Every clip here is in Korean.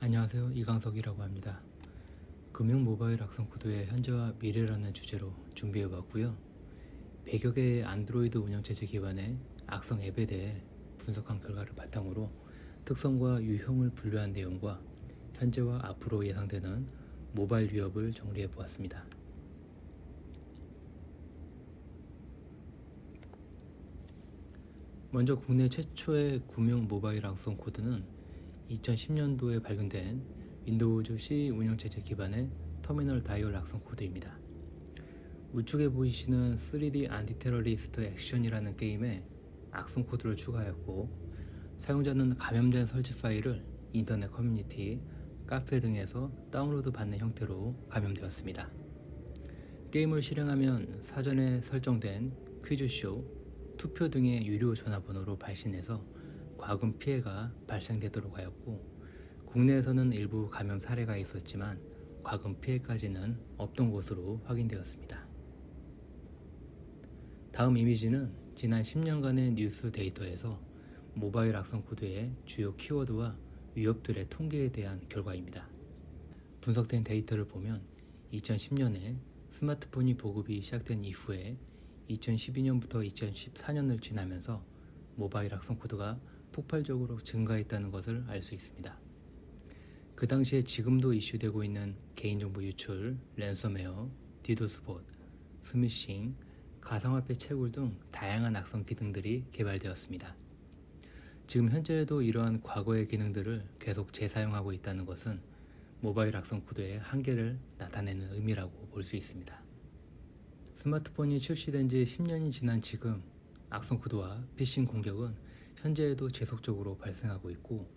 안녕하세요. 이강석이라고 합니다. 금융 모바일 악성 코드의 현재와 미래라는 주제로 준비해봤고요. 100여 개의 안드로이드 운영체제 기반의 악성 앱에 대해 분석한 결과를 바탕으로 특성과 유형을 분류한 내용과 현재와 앞으로 예상되는 모바일 위협을 정리해보았습니다. 먼저 국내 최초의 금융 모바일 악성 코드는 2010년도에 발견된 윈도우즈 C 운영체제 기반의 터미널 다이얼 악성 코드입니다. 우측에 보이시는 3D 안티테러리스트 액션이라는 게임에 악성 코드를 추가하였고, 사용자는 감염된 설치 파일을 인터넷 커뮤니티, 카페 등에서 다운로드 받는 형태로 감염되었습니다. 게임을 실행하면 사전에 설정된 퀴즈쇼, 투표 등의 유료 전화번호로 발신해서 과금 피해가 발생되도록 하였고, 국내에서는 일부 감염 사례가 있었지만 과금 피해까지는 없던 것으로 확인되었습니다. 다음 이미지는 지난 10년간의 뉴스 데이터에서 모바일 악성 코드의 주요 키워드와 위협들의 통계에 대한 결과입니다. 분석된 데이터를 보면 2010년에 스마트폰이 보급이 시작된 이후에 2012년부터 2014년을 지나면서 모바일 악성 코드가 폭발적으로 증가했다는 것을 알 수 있습니다. 그 당시에 지금도 이슈되고 있는 개인정보 유출, 랜섬웨어, 디도스봇, 스미싱, 가상화폐 채굴 등 다양한 악성 기능들이 개발되었습니다. 지금 현재에도 이러한 과거의 기능들을 계속 재사용하고 있다는 것은 모바일 악성 코드의 한계를 나타내는 의미라고 볼 수 있습니다. 스마트폰이 출시된 지 10년이 지난 지금 악성 코드와 피싱 공격은 현재에도 지속적으로 발생하고 있고,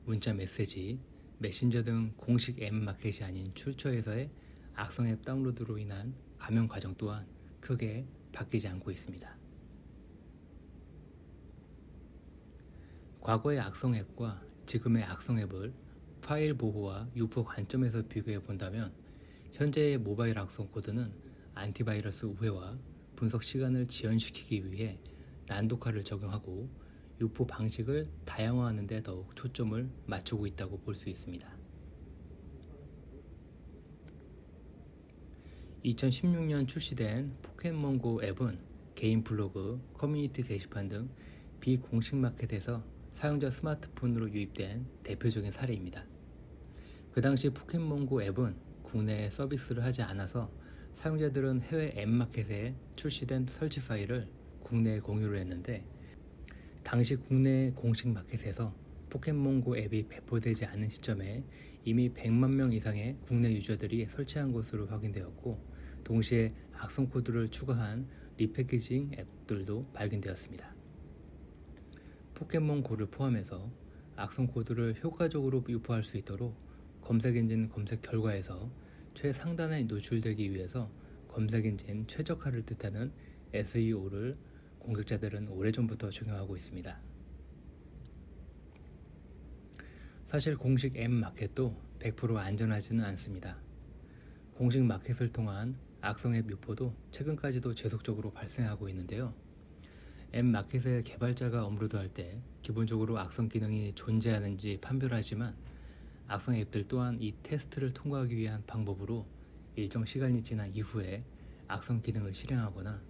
문자 메시지, 메신저 등 공식 앱 마켓이 아닌 출처에서의 악성 앱 다운로드로 인한 감염 과정 또한 크게 바뀌지 않고 있습니다. 과거의 악성 앱과 지금의 악성 앱을 파일 보호와 유포 관점에서 비교해 본다면, 현재의 모바일 악성 코드는 안티바이러스 우회와 분석 시간을 지연시키기 위해 난독화를 적용하고 유포 방식을 다양화하는 데 더욱 초점을 맞추고 있다고 볼 수 있습니다. 2016년 출시된 포켓몬고 앱은 개인 블로그, 커뮤니티 게시판 등 비공식 마켓에서 사용자 스마트폰으로 유입된 대표적인 사례입니다. 그 당시 포켓몬고 앱은 국내에 서비스를 하지 않아서 사용자들은 해외 앱 마켓에 출시된 설치 파일을 국내에 공유를 했는데, 당시 국내 공식 마켓에서 포켓몬고 앱이 배포되지 않은 시점에 이미 100만 명 이상의 국내 유저들이 설치한 것으로 확인되었고, 동시에 악성 코드를 추가한 리패키징 앱들도 발견되었습니다. 포켓몬고를 포함해서 악성 코드를 효과적으로 유포할 수 있도록 검색 엔진 검색 결과에서 최상단에 노출되기 위해서 검색 엔진 최적화를 뜻하는 SEO를 공격자들은 오래전부터 적용하고 있습니다. 사실 공식 앱 마켓도 100% 안전하지는 않습니다. 공식 마켓을 통한 악성 앱 유포도 최근까지도 지속적으로 발생하고 있는데요. 앱 마켓의 개발자가 업로드할 때 기본적으로 악성 기능이 존재하는지 판별하지만, 악성 앱들 또한 이 테스트를 통과하기 위한 방법으로 일정 시간이 지난 이후에 악성 기능을 실행하거나,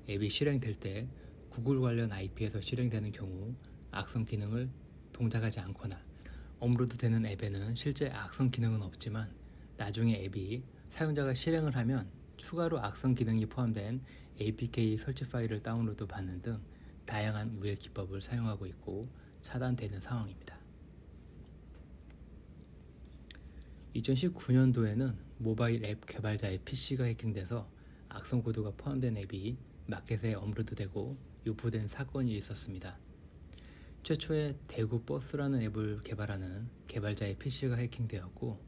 앱이 실행될 때 구글 관련 IP에서 실행되는 경우 악성 기능을 동작하지 않거나, 업로드되는 앱에는 실제 악성 기능은 없지만 나중에 앱이 사용자가 실행을 하면 추가로 악성 기능이 포함된 APK 설치 파일을 다운로드 받는 등 다양한 우회 기법을 사용하고 있고 차단되는 상황입니다. 2019년도에는 모바일 앱 개발자의 PC가 해킹돼서 악성 코드가 포함된 앱이 마켓에 업로드되고 유포된 사건이 있었습니다. 최초의 대구 버스라는 앱을 개발하는 개발자의 PC가 해킹되었고,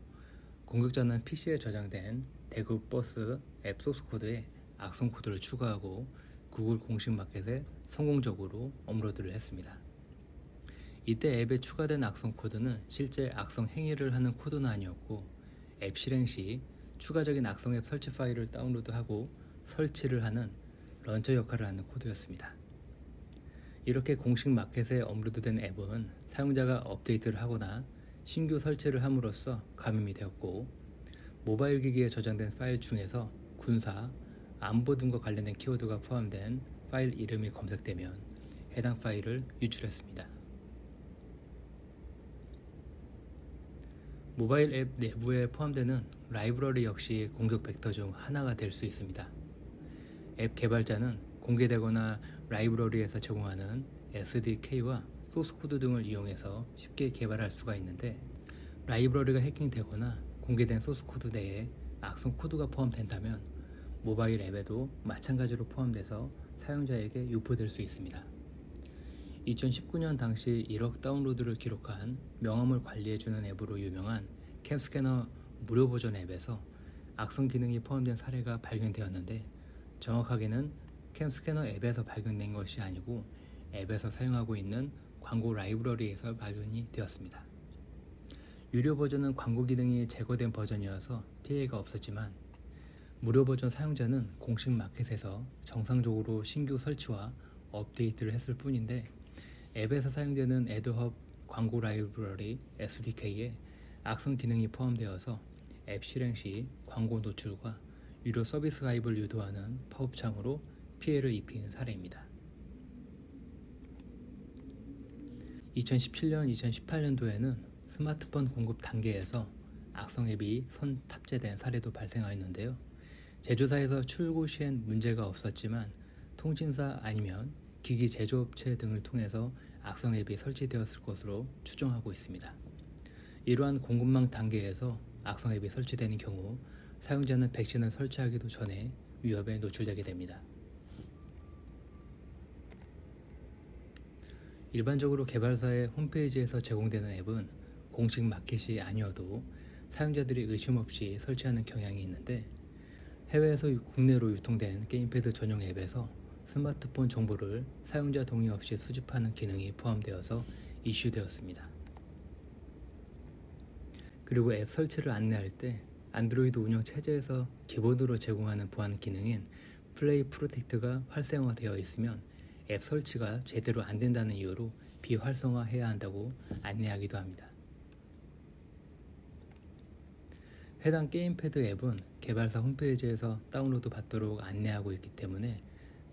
공격자는 PC에 저장된 대구 버스 앱 소스 코드에 악성 코드를 추가하고 구글 공식 마켓에 성공적으로 업로드를 했습니다. 이때 앱에 추가된 악성 코드는 실제 악성 행위를 하는 코드는 아니었고, 앱 실행 시 추가적인 악성 앱 설치 파일을 다운로드하고 설치를 하는 런처 역할을 하는 코드였습니다. 이렇게 공식 마켓에 업로드된 앱은 사용자가 업데이트를 하거나 신규 설치를 함으로써 감염이 되었고, 모바일 기기에 저장된 파일 중에서 군사, 안보 등과 관련된 키워드가 포함된 파일 이름이 검색되면 해당 파일을 유출했습니다. 모바일 앱 내부에 포함되는 라이브러리 역시 공격 벡터 중 하나가 될 수 있습니다. 앱 개발자는 공개되거나 라이브러리에서 제공하는 SDK와 소스코드 등을 이용해서 쉽게 개발할 수가 있는데, 라이브러리가 해킹되거나 공개된 소스코드 내에 악성 코드가 포함된다면 모바일 앱에도 마찬가지로 포함돼서 사용자에게 유포될 수 있습니다. 2019년 당시 1억 다운로드를 기록한 명함을 관리해주는 앱으로 유명한 캠스캐너 무료 버전 앱에서 악성 기능이 포함된 사례가 발견되었는데, 정확하게는 캠스캐너 앱에서 발견된 것이 아니고 앱에서 사용하고 있는 광고 라이브러리에서 발견이 되었습니다. 유료 버전은 광고 기능이 제거된 버전이어서 피해가 없었지만, 무료 버전 사용자는 공식 마켓에서 정상적으로 신규 설치와 업데이트를 했을 뿐인데, 앱에서 사용되는 애드헙 광고 라이브러리 SDK에 악성 기능이 포함되어서 앱 실행 시 광고 노출과 유료 서비스 가입을 유도하는 팝업창으로 피해를 입힌 사례입니다. 2017년, 2018년도에는 스마트폰 공급 단계에서 악성 앱이 선 탑재된 사례도 발생하였는데요. 제조사에서 출고 시엔 문제가 없었지만 통신사 아니면 기기 제조업체 등을 통해서 악성 앱이 설치되었을 것으로 추정하고 있습니다. 이러한 공급망 단계에서 악성 앱이 설치되는 경우 사용자는 백신을 설치하기도 전에 위협에 노출되게 됩니다. 일반적으로 개발사의 홈페이지에서 제공되는 앱은 공식 마켓이 아니어도 사용자들이 의심 없이 설치하는 경향이 있는데, 해외에서 국내로 유통된 게임패드 전용 앱에서 스마트폰 정보를 사용자 동의 없이 수집하는 기능이 포함되어서 이슈되었습니다. 그리고 앱 설치를 안내할 때 안드로이드 운영 체제에서 기본으로 제공하는 보안 기능인 플레이 프로텍트가 활성화되어 있으면 앱 설치가 제대로 안 된다는 이유로 비활성화해야 한다고 안내하기도 합니다. 해당 게임패드 앱은 개발사 홈페이지에서 다운로드 받도록 안내하고 있기 때문에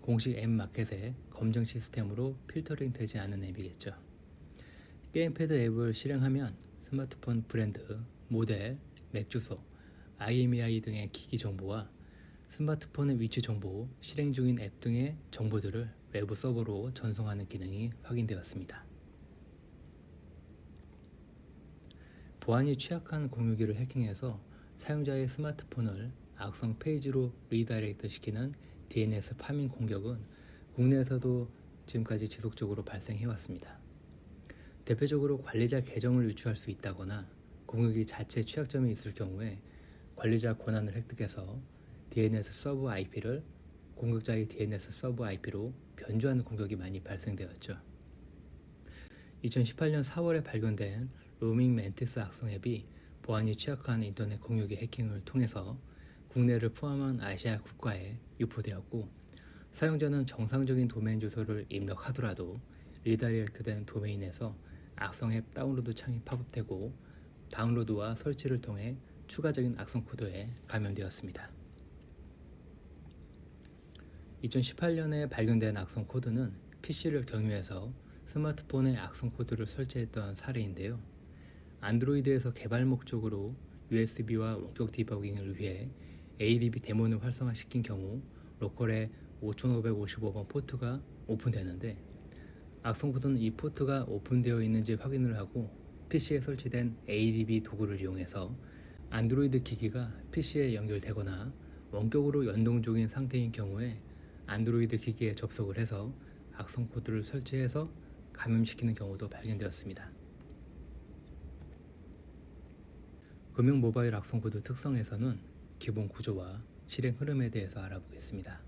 공식 앱 마켓의 검증 시스템으로 필터링 되지 않은 앱이겠죠. 게임패드 앱을 실행하면 스마트폰 브랜드, 모델, 맥 주소, IMEI 등의 기기 정보와 스마트폰의 위치 정보, 실행 중인 앱 등의 정보들을 외부 서버로 전송하는 기능이 확인되었습니다. 보안이 취약한 공유기를 해킹해서 사용자의 스마트폰을 악성 페이지로 리다이렉트 시키는 DNS 파밍 공격은 국내에서도 지금까지 지속적으로 발생해왔습니다. 대표적으로 관리자 계정을 유추할 수 있다거나 공유기 자체 취약점이 있을 경우에 관리자 권한을 획득해서 DNS 서버 IP를 공격자의 DNS 서버 IP로 변조하는 공격이 많이 발생되었죠. 2018년 4월에 발견된 로밍 멘티스 악성 앱이 보안이 취약한 인터넷 공유기 해킹을 통해서 국내를 포함한 아시아 국가에 유포되었고, 사용자는 정상적인 도메인 주소를 입력하더라도 리다이렉트된 도메인에서 악성 앱 다운로드 창이 팝업되고 다운로드와 설치를 통해 추가적인 악성 코드에 감염되었습니다. 2018년에 발견된 악성 코드는 PC를 경유해서 스마트폰에 악성 코드를 설치했던 사례인데요. 안드로이드에서 개발 목적으로 USB와 원격 디버깅을 위해 ADB 데몬을 활성화시킨 경우 로컬에 5555번 포트가 오픈되는데, 악성 코드는 이 포트가 오픈되어 있는지 확인을 하고 PC에 설치된 ADB 도구를 이용해서 안드로이드 기기가 PC에 연결되거나 원격으로 연동 중인 상태인 경우에 안드로이드 기기에 접속을 해서 악성 코드를 설치해서 감염시키는 경우도 발견되었습니다. 금융 모바일 악성 코드 특성에서는 기본 구조와 실행 흐름에 대해서 알아보겠습니다.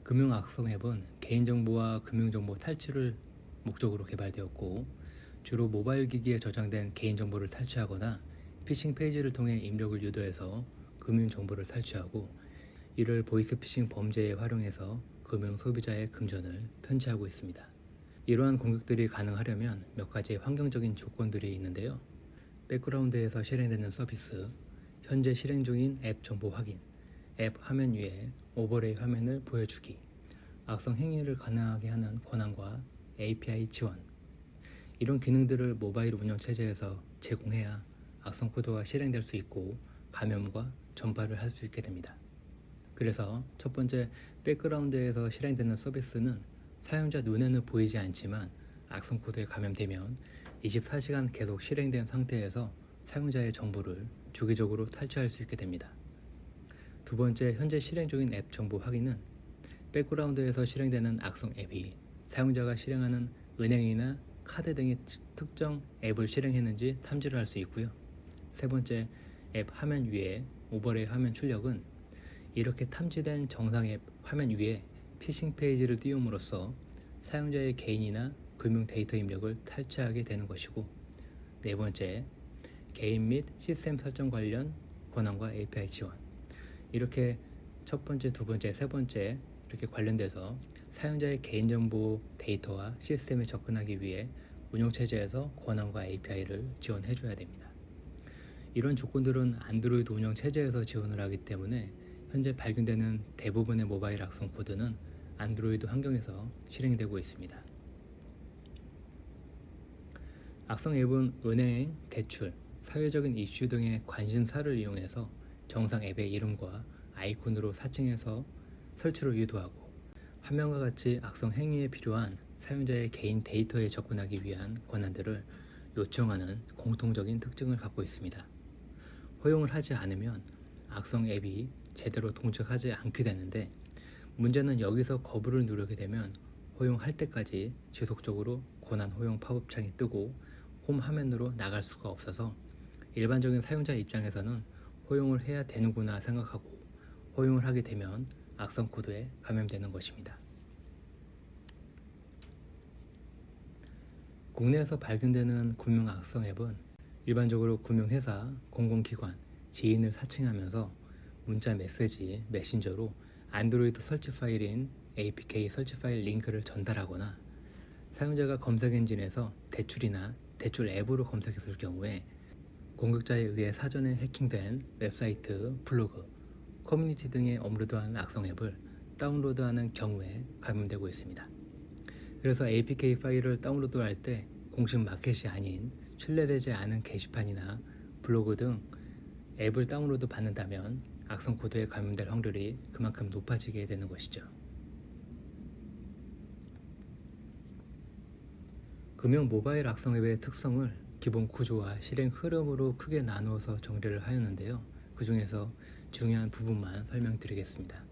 금융 악성 앱은 개인정보와 금융정보 탈취를 목적으로 개발되었고, 주로 모바일 기기에 저장된 개인정보를 탈취하거나 피싱 페이지를 통해 입력을 유도해서 금융정보를 탈취하고, 이를 보이스피싱 범죄에 활용해서 금융 소비자의 금전을 편취하고 있습니다. 이러한 공격들이 가능하려면 몇 가지 환경적인 조건들이 있는데요. 백그라운드에서 실행되는 서비스, 현재 실행 중인 앱 정보 확인, 앱 화면 위에 오버레이 화면을 보여주기, 악성 행위를 가능하게 하는 권한과 API 지원. 이런 기능들을 모바일 운영 체제에서 제공해야 악성 코드가 실행될 수 있고 감염과 전파를 할 수 있게 됩니다. 그래서 첫 번째, 백그라운드에서 실행되는 서비스는 사용자 눈에는 보이지 않지만 악성 코드에 감염되면 24시간 계속 실행된 상태에서 사용자의 정보를 주기적으로 탈취할 수 있게 됩니다. 두 번째, 현재 실행 중인 앱 정보 확인은 백그라운드에서 실행되는 악성 앱이 사용자가 실행하는 은행이나 카드 등의 특정 앱을 실행했는지 탐지를 할 수 있고요. 세 번째, 앱 화면 위에 오버레이 화면 출력은 이렇게 탐지된 정상 앱 화면 위에 피싱 페이지를 띄움으로써 사용자의 개인이나 금융 데이터 입력을 탈취하게 되는 것이고, 네 번째, 개인 및 시스템 설정 관련 권한과 API 지원. 이렇게 첫 번째, 두 번째, 세 번째 이렇게 관련돼서 사용자의 개인정보 데이터와 시스템에 접근하기 위해 운영체제에서 권한과 API를 지원해 줘야 됩니다. 이런 조건들은 안드로이드 운영체제에서 지원을 하기 때문에 현재 발견되는 대부분의 모바일 악성 코드는 안드로이드 환경에서 실행되고 있습니다. 악성 앱은 은행, 대출, 사회적인 이슈 등의 관심사를 이용해서 정상 앱의 이름과 아이콘으로 사칭해서 설치를 유도하고, 화면과 같이 악성 행위에 필요한 사용자의 개인 데이터에 접근하기 위한 권한들을 요청하는 공통적인 특징을 갖고 있습니다. 허용을 하지 않으면 악성 앱이 제대로 동작하지 않게 되는데, 문제는 여기서 거부를 누르게 되면 허용할 때까지 지속적으로 권한 허용 팝업창이 뜨고 홈 화면으로 나갈 수가 없어서 일반적인 사용자 입장에서는 허용을 해야 되는구나 생각하고 허용을 하게 되면 악성 코드에 감염되는 것입니다. 국내에서 발견되는 금융 악성 앱은 일반적으로 금융회사, 공공기관, 지인을 사칭하면서 문자 메시지, 메신저로 안드로이드 설치 파일인 APK 설치 파일 링크를 전달하거나, 사용자가 검색 엔진에서 대출이나 대출 앱으로 검색했을 경우에 공격자에 의해 사전에 해킹된 웹사이트, 블로그, 커뮤니티 등에 업로드한 악성 앱을 다운로드하는 경우에 감염되고 있습니다. 그래서 APK 파일을 다운로드할 때 공식 마켓이 아닌 신뢰되지 않은 게시판이나 블로그 등 앱을 다운로드 받는다면 악성 코드에 감염될 확률이 그만큼 높아지게 되는 것이죠. 금융 모바일 악성 앱의 특성을 기본 구조와 실행 흐름으로 크게 나누어서 정리를 하였는데요. 그 중에서 중요한 부분만 설명드리겠습니다.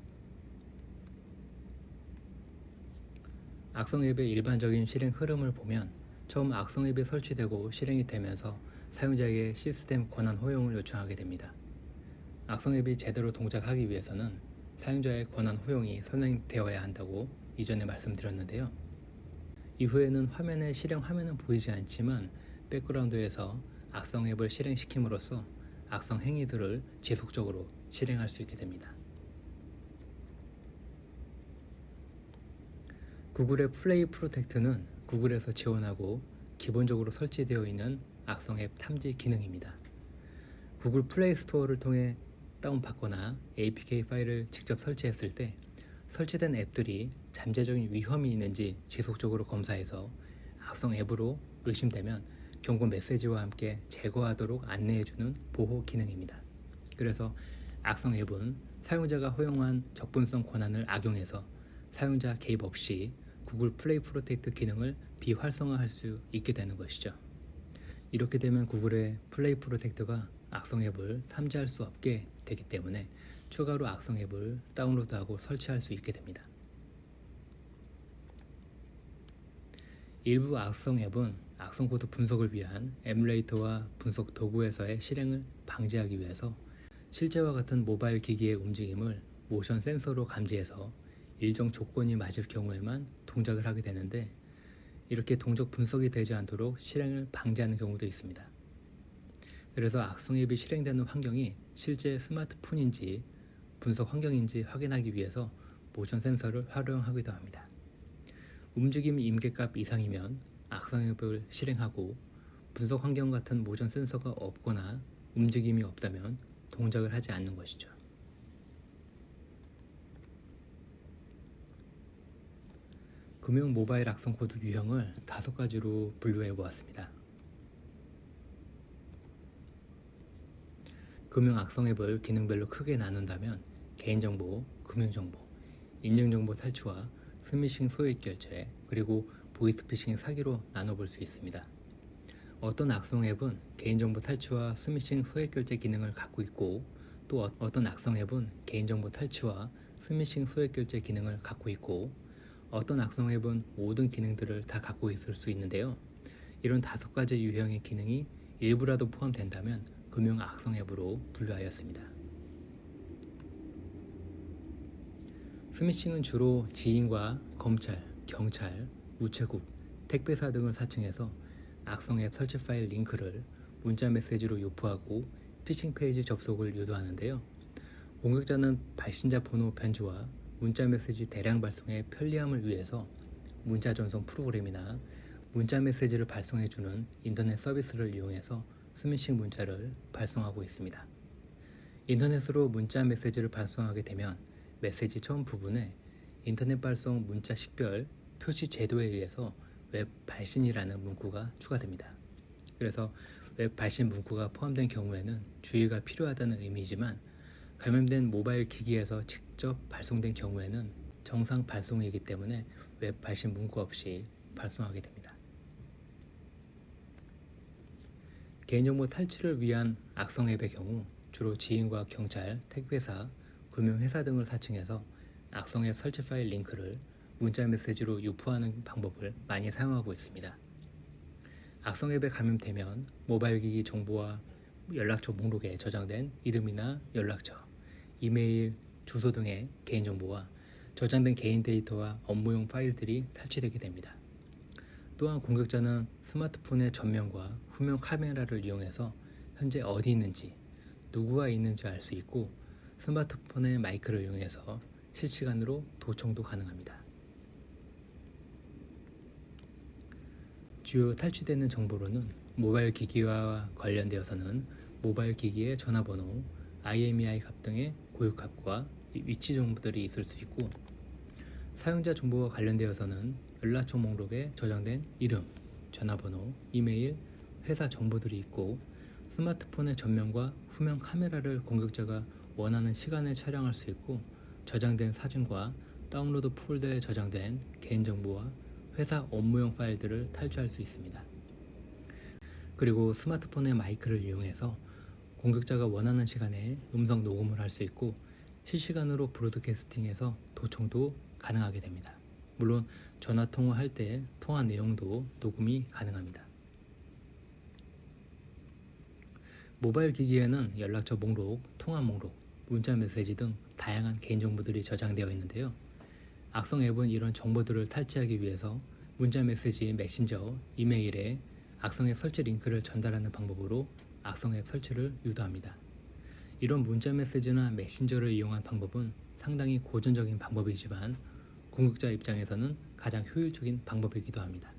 악성 앱의 일반적인 실행 흐름을 보면, 처음 악성 앱이 설치되고 실행이 되면서 사용자에게 시스템 권한 허용을 요청하게 됩니다. 악성 앱이 제대로 동작하기 위해서는 사용자의 권한 허용이 선행되어야 한다고 이전에 말씀드렸는데요. 이후에는 화면에 실행 화면은 보이지 않지만 백그라운드에서 악성 앱을 실행시킴으로써 악성 행위들을 지속적으로 실행할 수 있게 됩니다. 구글의 플레이 프로텍트는 구글에서 지원하고 기본적으로 설치되어 있는 악성 앱 탐지 기능입니다. 구글 플레이 스토어를 통해 다운받거나 APK 파일을 직접 설치했을 때 설치된 앱들이 잠재적인 위험이 있는지 지속적으로 검사해서 악성 앱으로 의심되면 경고 메시지와 함께 제거하도록 안내해주는 보호 기능입니다. 그래서 악성 앱은 사용자가 허용한 접근성 권한을 악용해서 사용자 개입 없이 구글 플레이 프로텍트 기능을 비활성화할 수 있게 되는 것이죠. 이렇게 되면 구글의 플레이 프로텍트가 악성 앱을 탐지할 수 없게 되기 때문에 추가로 악성 앱을 다운로드하고 설치할 수 있게 됩니다. 일부 악성 앱은 악성 코드 분석을 위한 에뮬레이터와 분석 도구에서의 실행을 방지하기 위해서 실제와 같은 모바일 기기의 움직임을 모션 센서로 감지해서 일정 조건이 맞을 경우에만 동작을 하게 되는데, 이렇게 동작 분석이 되지 않도록 실행을 방지하는 경우도 있습니다. 그래서 악성 앱이 실행되는 환경이 실제 스마트폰인지 분석 환경인지 확인하기 위해서 모션 센서를 활용하기도 합니다. 움직임 임계값 이상이면 악성 앱을 실행하고 분석 환경 같은 모션 센서가 없거나 움직임이 없다면 동작을 하지 않는 것이죠. 금융 모바일 악성 코드 유형을 5가지로 분류해 보았습니다. 금융 악성 앱을 기능별로 크게 나눈다면 개인정보, 금융정보, 인증정보 탈취와 스미싱 소액 결제, 그리고 보이스피싱 사기로 나눠볼 수 있습니다. 어떤 악성 앱은 개인정보 탈취와 스미싱 소액 결제 기능을 갖고 있고, 또 어떤 악성 앱은 개인정보 탈취와 스미싱 소액 결제 기능을 갖고 있고, 어떤 악성 앱은 모든 기능들을 다 갖고 있을 수 있는데요. 이런 5가지 유형의 기능이 일부라도 포함된다면 금융 악성 앱으로 분류하였습니다. 스미싱은 주로 지인과 검찰, 경찰, 우체국, 택배사 등을 사칭해서 악성 앱 설치 파일 링크를 문자 메시지로 유포하고 피싱 페이지 접속을 유도하는데요. 공격자는 발신자 번호 변조와 문자 메시지 대량 발송의 편리함을 위해서 문자 전송 프로그램이나 문자 메시지를 발송해주는 인터넷 서비스를 이용해서 스미싱 문자를 발송하고 있습니다. 인터넷으로 문자 메시지를 발송하게 되면 메시지 처음 부분에 인터넷 발송 문자 식별 표시 제도에 의해서 웹 발신이라는 문구가 추가됩니다. 그래서 웹 발신 문구가 포함된 경우에는 주의가 필요하다는 의미이지만 감염된 모바일 기기에서 직접 발송된 경우에는 정상 발송이기 때문에 웹 발신 문구 없이 발송하게 됩니다. 개인정보 탈취를 위한 악성 앱의 경우 주로 지인과 경찰, 택배사, 금융회사 등을 사칭해서 악성 앱 설치 파일 링크를 문자 메시지로 유포하는 방법을 많이 사용하고 있습니다. 악성 앱에 감염되면 모바일 기기 정보와 연락처 목록에 저장된 이름이나 연락처, 이메일, 주소 등의 개인정보와 저장된 개인 데이터와 업무용 파일들이 탈취되게 됩니다. 또한 공격자는 스마트폰의 전면과 후면 카메라를 이용해서 현재 어디 있는지, 누구와 있는지 알 수 있고 스마트폰의 마이크를 이용해서 실시간으로 도청도 가능합니다. 주요 탈취되는 정보로는 모바일 기기와 관련되어서는 모바일 기기의 전화번호, IMEI 값 등의 고유값과 위치 정보들이 있을 수 있고, 사용자 정보와 관련되어서는 연락처 목록에 저장된 이름, 전화번호, 이메일, 회사 정보들이 있고, 스마트폰의 전면과 후면 카메라를 공격자가 원하는 시간에 촬영할 수 있고, 저장된 사진과 다운로드 폴더에 저장된 개인정보와 회사 업무용 파일들을 탈취할 수 있습니다. 그리고 스마트폰의 마이크를 이용해서 공격자가 원하는 시간에 음성 녹음을 할 수 있고 실시간으로 브로드캐스팅해서 도청도 가능하게 됩니다. 물론 전화 통화할 때 통화 내용도 녹음이 가능합니다. 모바일 기기에는 연락처 목록, 통화 목록, 문자 메시지 등 다양한 개인정보들이 저장되어 있는데요. 악성 앱은 이런 정보들을 탈취하기 위해서 문자 메시지 메신저, 이메일에 악성 앱 설치 링크를 전달하는 방법으로 악성 앱 설치를 유도합니다. 이런 문자 메시지나 메신저를 이용한 방법은 상당히 고전적인 방법이지만 공격자 입장에서는 가장 효율적인 방법이기도 합니다.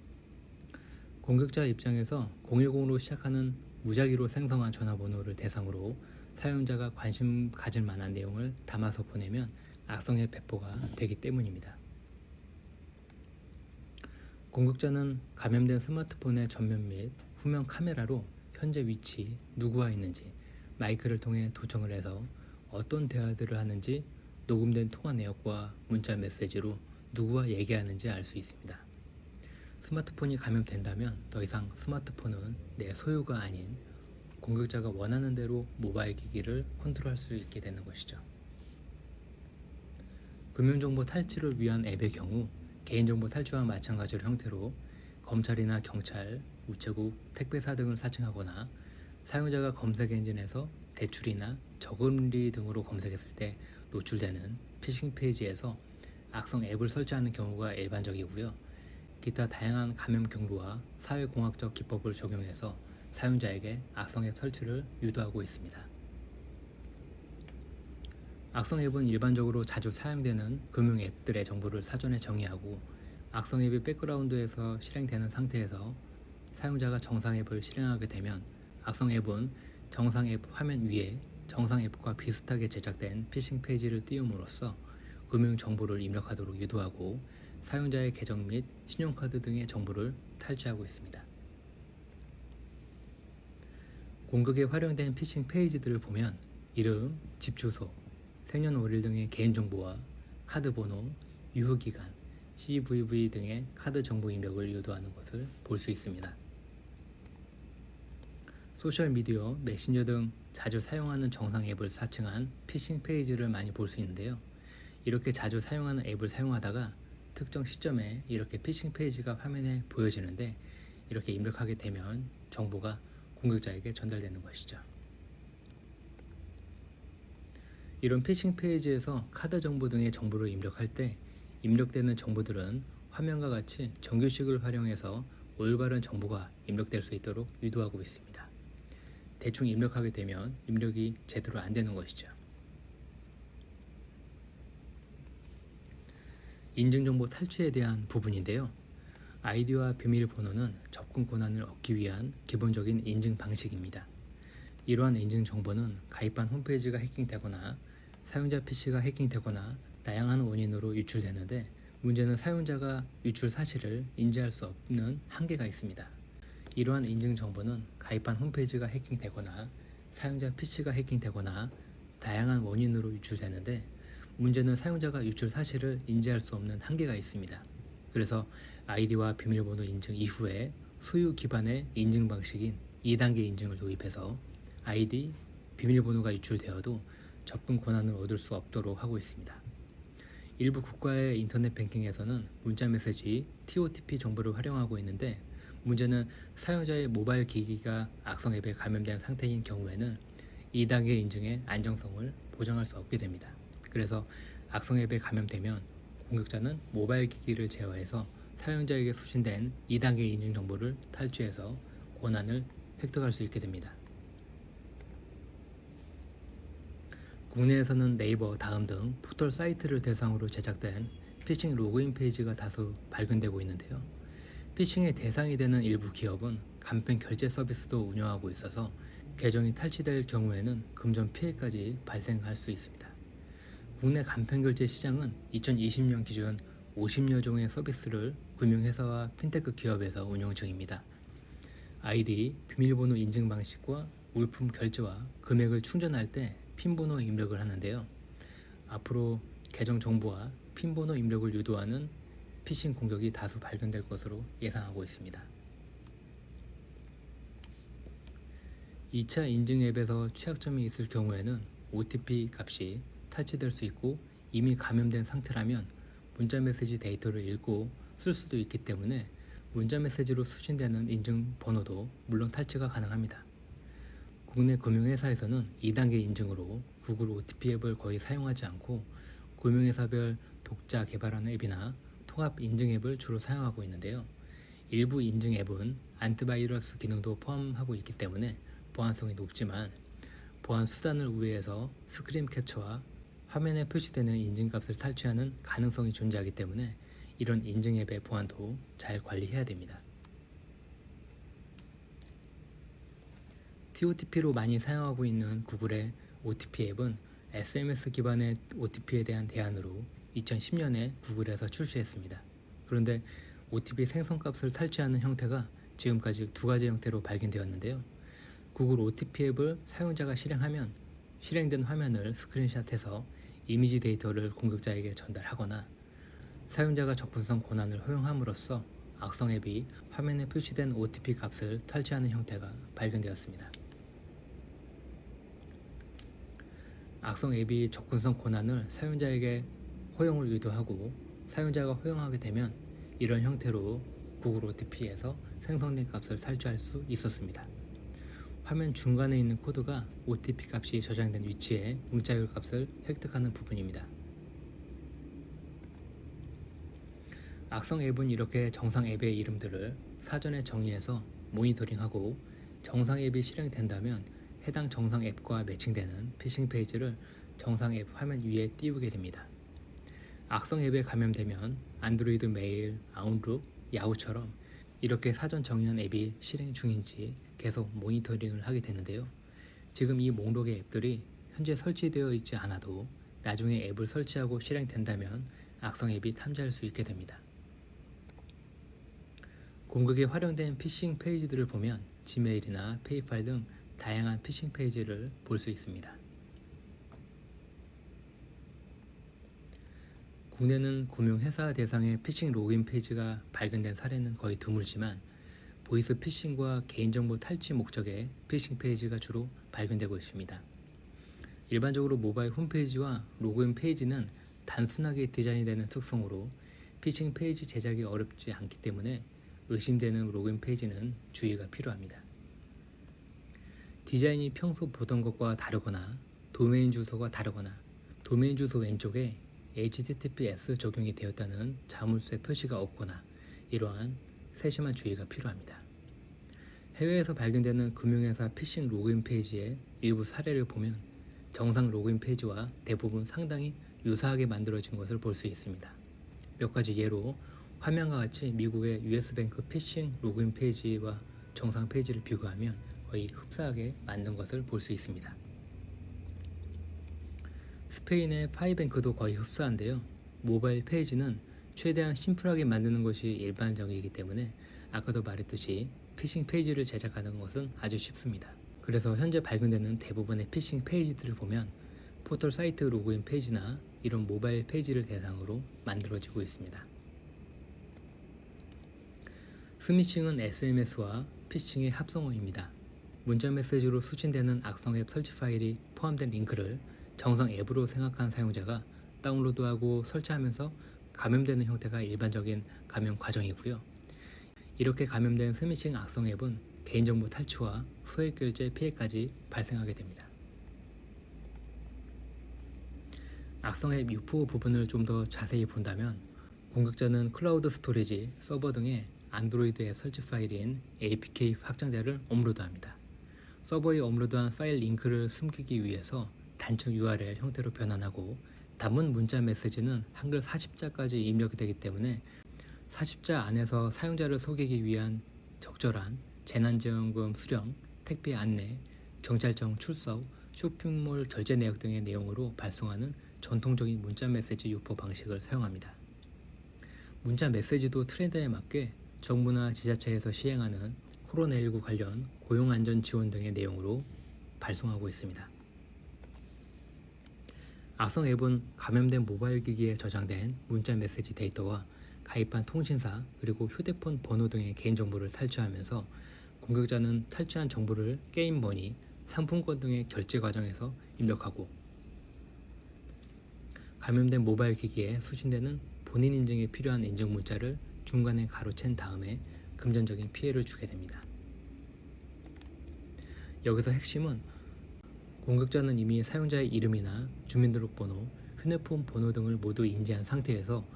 공격자 입장에서 010으로 시작하는 무작위로 생성한 전화번호를 대상으로 사용자가 관심 가질 만한 내용을 담아서 보내면 악성의 배포가 되기 때문입니다. 공격자는 감염된 스마트폰의 전면 및 후면 카메라로 현재 위치, 누구와 있는지 마이크를 통해 도청을 해서 어떤 대화들을 하는지 녹음된 통화 내역과 문자 메시지로 누구와 얘기하는지 알 수 있습니다. 스마트폰이 감염된다면 더 이상 스마트폰은 내 소유가 아닌 공격자가 원하는 대로 모바일 기기를 컨트롤할 수 있게 되는 것이죠. 금융정보 탈취를 위한 앱의 경우 개인정보 탈취와 마찬가지로 형태로 검찰이나 경찰, 우체국, 택배사 등을 사칭하거나 사용자가 검색 엔진에서 대출이나 저금리 등으로 검색했을 때 노출되는 피싱 페이지에서 악성 앱을 설치하는 경우가 일반적이고요. 기타 다양한 감염 경로와 사회공학적 기법을 적용해서 사용자에게 악성 앱 설치를 유도하고 있습니다. 악성 앱은 일반적으로 자주 사용되는 금융 앱들의 정보를 사전에 정의하고 악성 앱이 백그라운드에서 실행되는 상태에서 사용자가 정상 앱을 실행하게 되면 악성 앱은 정상 앱 화면 위에 정상 앱과 비슷하게 제작된 피싱 페이지를 띄움으로써 금융 정보를 입력하도록 유도하고 사용자의 계정 및 신용카드 등의 정보를 탈취하고 있습니다. 공격에 활용된 피싱 페이지들을 보면 이름, 집 주소, 생년월일 등의 개인정보와 카드 번호, 유효기간, CVV 등의 카드 정보 입력을 유도하는 것을 볼 수 있습니다. 소셜미디어, 메신저 등 자주 사용하는 정상 앱을 사칭한 피싱 페이지를 많이 볼 수 있는데요. 이렇게 자주 사용하는 앱을 사용하다가 특정 시점에 이렇게 피싱 페이지가 화면에 보여지는데 이렇게 입력하게 되면 정보가 공격자에게 전달되는 것이죠. 이런 피싱 페이지에서 카드 정보 등의 정보를 입력할 때 입력되는 정보들은 화면과 같이 정규식을 활용해서 올바른 정보가 입력될 수 있도록 유도하고 있습니다. 대충 입력하게 되면 입력이 제대로 안 되는 것이죠. 인증정보 탈취에 대한 부분인데요. 아이디와 비밀번호는 접근 권한을 얻기 위한 기본적인 인증 방식입니다. 이러한 인증 정보는 가입한 홈페이지가 해킹되거나 사용자 PC가 해킹되거나 다양한 원인으로 유출되는데 문제는 사용자가 유출 사실을 인지할 수 없는 한계가 있습니다. 이러한 인증 정보는 가입한 홈페이지가 해킹되거나 사용자 PC가 해킹되거나 다양한 원인으로 유출되는데 문제는 사용자가 유출 사실을 인지할 수 없는 한계가 있습니다. 그래서 아이디와 비밀번호 인증 이후에 소유 기반의 인증 방식인 2단계 인증을 도입해서 아이디, 비밀번호가 유출되어도 접근 권한을 얻을 수 없도록 하고 있습니다. 일부 국가의 인터넷 뱅킹에서는 문자메시지, TOTP 정보를 활용하고 있는데 문제는 사용자의 모바일 기기가 악성 앱에 감염된 상태인 경우에는 2단계 인증의 안정성을 보장할 수 없게 됩니다. 그래서 악성 앱에 감염되면 공격자는 모바일 기기를 제어해서 사용자에게 수신된 2단계 인증 정보를 탈취해서 권한을 획득할 수 있게 됩니다. 국내에서는 네이버, 다음 등 포털 사이트를 대상으로 제작된 피싱 로그인 페이지가 다수 발견되고 있는데요. 피싱의 대상이 되는 일부 기업은 간편 결제 서비스도 운영하고 있어서 계정이 탈취될 경우에는 금전 피해까지 발생할 수 있습니다. 국내 간편결제 시장은 2020년 기준 50여 종의 서비스를 금융회사와 핀테크 기업에서 운영 중입니다. 아이디, 비밀번호 인증 방식과 물품 결제와 금액을 충전할 때 핀번호 입력을 하는데요. 앞으로 계정 정보와 핀번호 입력을 유도하는 피싱 공격이 다수 발견될 것으로 예상하고 있습니다. 2차 인증 앱에서 취약점이 있을 경우에는 OTP 값이 탈취될 수 있고 이미 감염된 상태라면 문자메시지 데이터를 읽고 쓸 수도 있기 때문에 문자메시지로 수신되는 인증 번호도 물론 탈취가 가능합니다. 국내 금융회사에서는 2단계 인증으로 구글 OTP 앱을 거의 사용하지 않고 금융회사별 독자 개발한 앱이나 통합 인증 앱을 주로 사용하고 있는데요. 일부 인증 앱은 안티바이러스 기능도 포함하고 있기 때문에 보안성이 높지만 보안 수단을 우회해서 스크린 캡처와 화면에 표시되는 인증값을 탈취하는 가능성이 존재하기 때문에 이런 인증 앱의 보안도 잘 관리해야 됩니다. TOTP로 많이 사용하고 있는 구글의 OTP 앱은 SMS 기반의 OTP에 대한 대안으로 2010년에 구글에서 출시했습니다. 그런데 OTP 생성값을 탈취하는 형태가 지금까지 두 가지 형태로 발견되었는데요. 구글 OTP 앱을 사용자가 실행하면 실행된 화면을 스크린샷해서 이미지 데이터를 공격자에게 전달하거나 사용자가 접근성 권한을 허용함으로써 악성 앱이 화면에 표시된 OTP 값을 탈취하는 형태가 발견되었습니다. 악성 앱이 접근성 권한을 사용자에게 허용을 유도하고 사용자가 허용하게 되면 이런 형태로 구글 OTP에서 생성된 값을 탈취할 수 있었습니다. 화면 중간에 있는 코드가 OTP 값이 저장된 위치에 문자열 값을 획득하는 부분입니다. 악성 앱은 이렇게 정상 앱의 이름들을 사전에 정의해서 모니터링하고 정상 앱이 실행된다면 해당 정상 앱과 매칭되는 피싱 페이지를 정상 앱 화면 위에 띄우게 됩니다. 악성 앱에 감염되면 안드로이드 메일, 아웃룩, 야후처럼 이렇게 사전 정의한 앱이 실행 중인지 계속 모니터링을 하게 되는데요. 지금 이 목록의 앱들이 현재 설치되어 있지 않아도 나중에 앱을 설치하고 실행된다면 악성 앱이 탐지할 수 있게 됩니다. 공격에 활용된 피싱 페이지들을 보면 지메일이나 페이팔 등 다양한 피싱 페이지를 볼 수 있습니다. 국내는 금융회사 대상의 피싱 로그인 페이지가 발견된 사례는 거의 드물지만 보이스 피싱과 개인정보 탈취 목적의 피싱 페이지가 주로 발견되고 있습니다. 일반적으로 모바일 홈페이지와 로그인 페이지는 단순하게 디자인되는 특성으로 피싱 페이지 제작이 어렵지 않기 때문에 의심되는 로그인 페이지는 주의가 필요합니다. 디자인이 평소 보던 것과 다르거나 도메인 주소가 다르거나 도메인 주소 왼쪽에 HTTPS 적용이 되었다는 자물쇠 표시가 없거나 이러한 세심한 주의가 필요합니다. 해외에서 발견되는 금융회사 피싱 로그인 페이지의 일부 사례를 보면 정상 로그인 페이지와 대부분 상당히 유사하게 만들어진 것을 볼 수 있습니다. 몇 가지 예로 화면과 같이 미국의 US뱅크 피싱 로그인 페이지와 정상 페이지를 비교하면 거의 흡사하게 만든 것을 볼 수 있습니다. 스페인의 파이뱅크도 거의 흡사한데요. 모바일 페이지는 최대한 심플하게 만드는 것이 일반적이기 때문에 아까도 말했듯이 피싱 페이지를 제작하는 것은 아주 쉽습니다. 그래서 현재 발견되는 대부분의 피싱 페이지들을 보면 포털 사이트 로그인 페이지나 이런 모바일 페이지를 대상으로 만들어지고 있습니다. 스미싱은 SMS와 피싱의 합성어입니다. 문자 메시지로 수신되는 악성 앱 설치 파일이 포함된 링크를 정상 앱으로 생각한 사용자가 다운로드하고 설치하면서 감염되는 형태가 일반적인 감염 과정이고요. 이렇게 감염된 스미싱 악성 앱은 개인정보 탈취와 소액 결제 피해까지 발생하게 됩니다. 악성 앱 유포 부분을 좀 더 자세히 본다면 공격자는 클라우드 스토리지, 서버 등의 안드로이드 앱 설치 파일인 APK 확장자를 업로드합니다. 서버에 업로드한 파일 링크를 숨기기 위해서 단축 URL 형태로 변환하고 단문 문자 메시지는 한글 40자까지 입력이 되기 때문에 40자 안에서 사용자를 속이기 위한 적절한 재난지원금 수령, 택배 안내, 경찰청 출석, 쇼핑몰 결제 내역 등의 내용으로 발송하는 전통적인 문자 메시지 유포 방식을 사용합니다. 문자 메시지도 트렌드에 맞게 정부나 지자체에서 시행하는 코로나19 관련 고용안전 지원 등의 내용으로 발송하고 있습니다. 악성 앱은 감염된 모바일 기기에 저장된 문자 메시지 데이터와 가입한 통신사 그리고 휴대폰 번호 등의 개인정보를 탈취하면서 공격자는 탈취한 정보를 게임 머니, 상품권 등의 결제 과정에서 입력하고 감염된 모바일 기기에 수신되는 본인 인증에 필요한 인증 문자를 중간에 가로챈 다음에 금전적인 피해를 주게 됩니다. 여기서 핵심은 공격자는 이미 사용자의 이름이나 주민등록번호, 휴대폰 번호 등을 모두 인지한 상태에서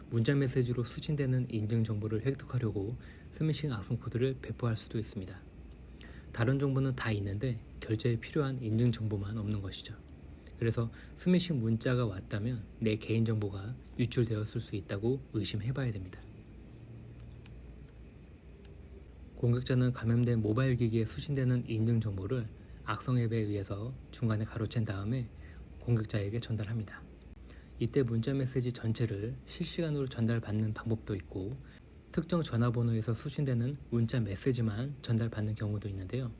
문자 메시지로 수신되는 인증 정보를 획득하려고 스미싱 악성 코드를 배포할 수도 있습니다. 다른 정보는 다 있는데 결제에 필요한 인증 정보만 없는 것이죠. 그래서 스미싱 문자가 왔다면 내 개인정보가 유출되었을 수 있다고 의심해봐야 됩니다. 공격자는 감염된 모바일 기기에 수신되는 인증 정보를 악성 앱에 의해서 중간에 가로챈 다음에 공격자에게 전달합니다. 이때 문자 메시지 전체를 실시간으로 전달받는 방법도 있고 특정 전화번호에서 수신되는 문자 메시지만 전달받는 경우도 있는데요.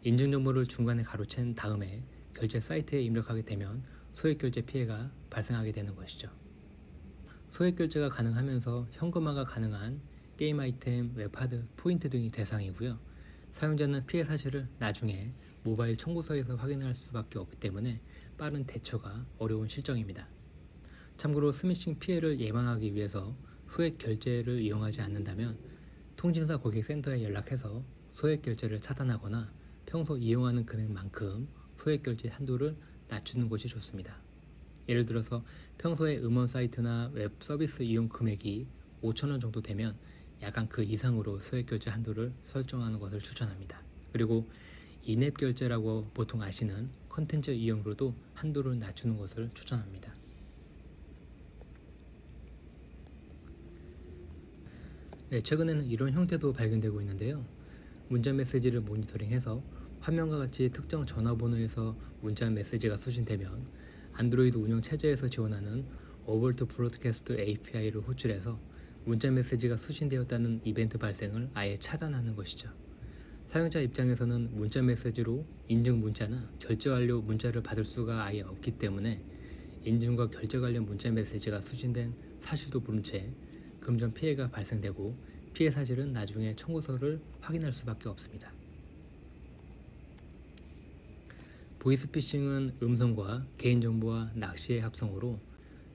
인증 정보를 중간에 가로챈 다음에 결제 사이트에 입력하게 되면 소액 결제 피해가 발생하게 되는 것이죠. 소액 결제가 가능하면서 현금화가 가능한 게임 아이템, 웹하드, 포인트 등이 대상이고요. 사용자는 피해 사실을 나중에 모바일 청구서에서 확인할 수밖에 없기 때문에 빠른 대처가 어려운 실정입니다. 참고로 스미싱 피해를 예방하기 위해서 소액 결제를 이용하지 않는다면 통신사 고객센터에 연락해서 소액 결제를 차단하거나 평소 이용하는 금액만큼 소액 결제 한도를 낮추는 것이 좋습니다. 예를 들어서 평소에 음원 사이트나 웹 서비스 이용 금액이 5,000원 정도 되면 약간 그 이상으로 소액 결제 한도를 설정하는 것을 추천합니다. 그리고 인앱 결제라고 보통 아시는 컨텐츠 이용으로도 한도를 낮추는 것을 추천합니다. 네, 최근에는 이런 형태도 발견되고 있는데요. 문자 메시지를 모니터링해서 화면과 같이 특정 전화번호에서 문자 메시지가 수신되면 안드로이드 운영 체제에서 지원하는 오버트 브로드캐스트 API를 호출해서 문자 메시지가 수신되었다는 이벤트 발생을 아예 차단하는 것이죠. 사용자 입장에서는 문자 메시지로 인증 문자나 결제 완료 문자를 받을 수가 아예 없기 때문에 인증과 결제 관련 문자 메시지가 수신된 사실도 모른 채 금전 피해가 발생되고 피해 사실은 나중에 청구서를 확인할 수밖에 없습니다. 보이스피싱은 음성과 개인정보와 낚시의 합성으로